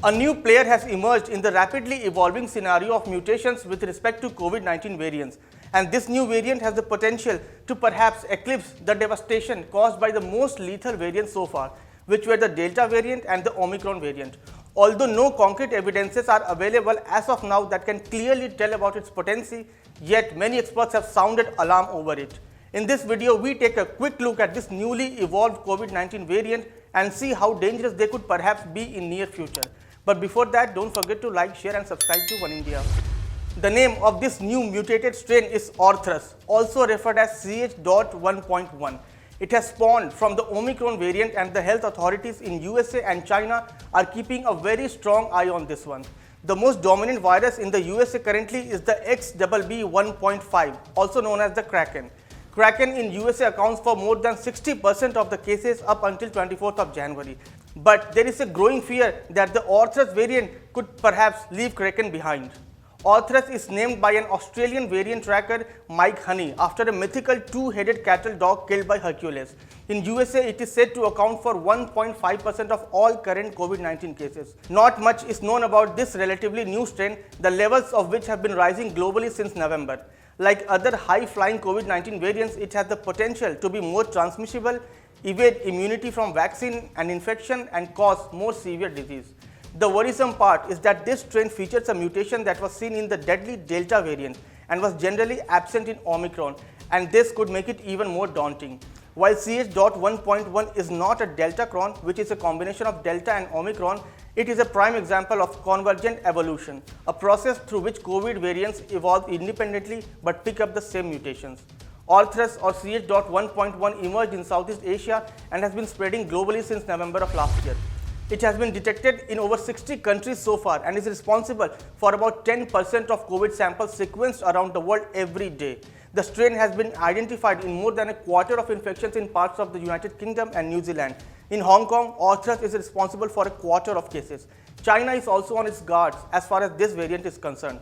A new player has emerged in the rapidly evolving scenario of mutations with respect to COVID-19 variants, and this new variant has the potential to perhaps eclipse the devastation caused by the most lethal variants so far, which were the Delta variant and the Omicron variant. Although no concrete evidences are available as of now that can clearly tell about its potency, yet many experts have sounded alarm over it. In this video, we take a quick look at this newly evolved COVID-19 variant and see how dangerous they could perhaps be in near future. But before that, don't forget to like, share and subscribe to Oneindia. The name of this new mutated strain is Orthrus, also referred as CH.1.1. It has spawned from the Omicron variant, and the health authorities in USA and China are keeping a very strong eye on this one. The most dominant virus in the USA currently is the XBB.1.5, also known as the kraken. Kraken in USA accounts for more than 60% of the cases up until 24th of January. But there is a growing fear that the Orthrus variant could perhaps leave kraken behind. Orthrus is named by an Australian variant tracker, Mike Honey, after a mythical two-headed cattle dog killed by Hercules. In USA, it is said to account for 1.5% of all current COVID-19 cases. Not much is known about this relatively new strain, the levels of which have been rising globally since November. Like other high-flying COVID-19 variants, it has the potential to be more transmissible, evade immunity from vaccine and infection, and cause more severe disease. The worrisome part is that this strain features a mutation that was seen in the deadly Delta variant and was generally absent in Omicron, and this could make it even more daunting. While CH.1.1 is not a deltacron, which is a combination of Delta and Omicron, it is a prime example of convergent evolution, a process through which COVID variants evolve independently but pick up the same mutations. Orthrus or CH.1.1 emerged in Southeast Asia and has been spreading globally since November of last year. It has been detected in over 60 countries so far and is responsible for about 10% of COVID samples sequenced around the world every day. The strain has been identified in more than a quarter of infections in parts of the United Kingdom and New Zealand. In Hong Kong, Orthrus is responsible for a quarter of cases. China is also on its guard as far as this variant is concerned.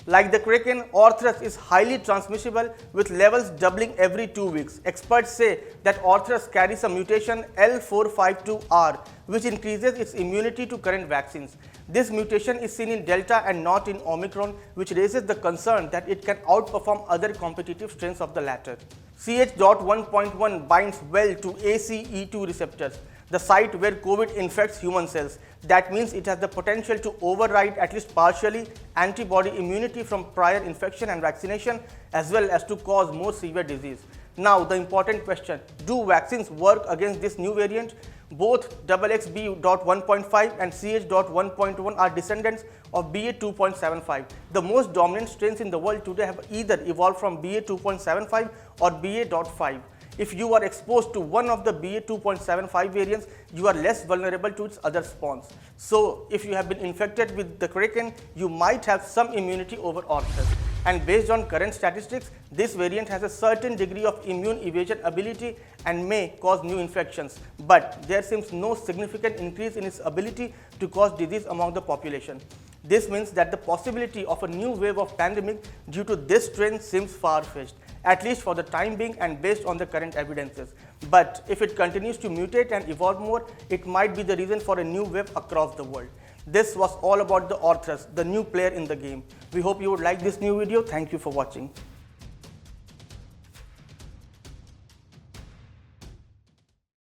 Like the kraken, Orthrus is highly transmissible with levels doubling every 2 weeks. Experts say that Orthrus carries a mutation L452R, which increases its immunity to current vaccines. This mutation is seen in Delta and not in Omicron, which raises the concern that it can outperform other competitive strains of the latter. CH.1.1 binds well to ACE2 receptors, the site where COVID infects human cells. That means it has the potential to override, at least partially, antibody immunity from prior infection and vaccination, as well as to cause more severe disease. Now, the important question, do vaccines work against this new variant? Both XBB.1.5 and CH.1.1 are descendants of BA.2.75. The most dominant strains in the world today have either evolved from BA.2.75 or BA.5. If you are exposed to one of the BA.2.75 variants, you are less vulnerable to its other spawns. So, if you have been infected with the kraken, you might have some immunity over Orthrus. And based on current statistics, this variant has a certain degree of immune evasion ability and may cause new infections. But there seems no significant increase in its ability to cause disease among the population. This means that the possibility of a new wave of pandemic due to this strain seems far-fetched, at least for the time being and based on the current evidences. But if it continues to mutate and evolve more, it might be the reason for a new wave across the world. This was all about the Orthrus, the new player in the game. We hope you would like this new video. Thank you for watching.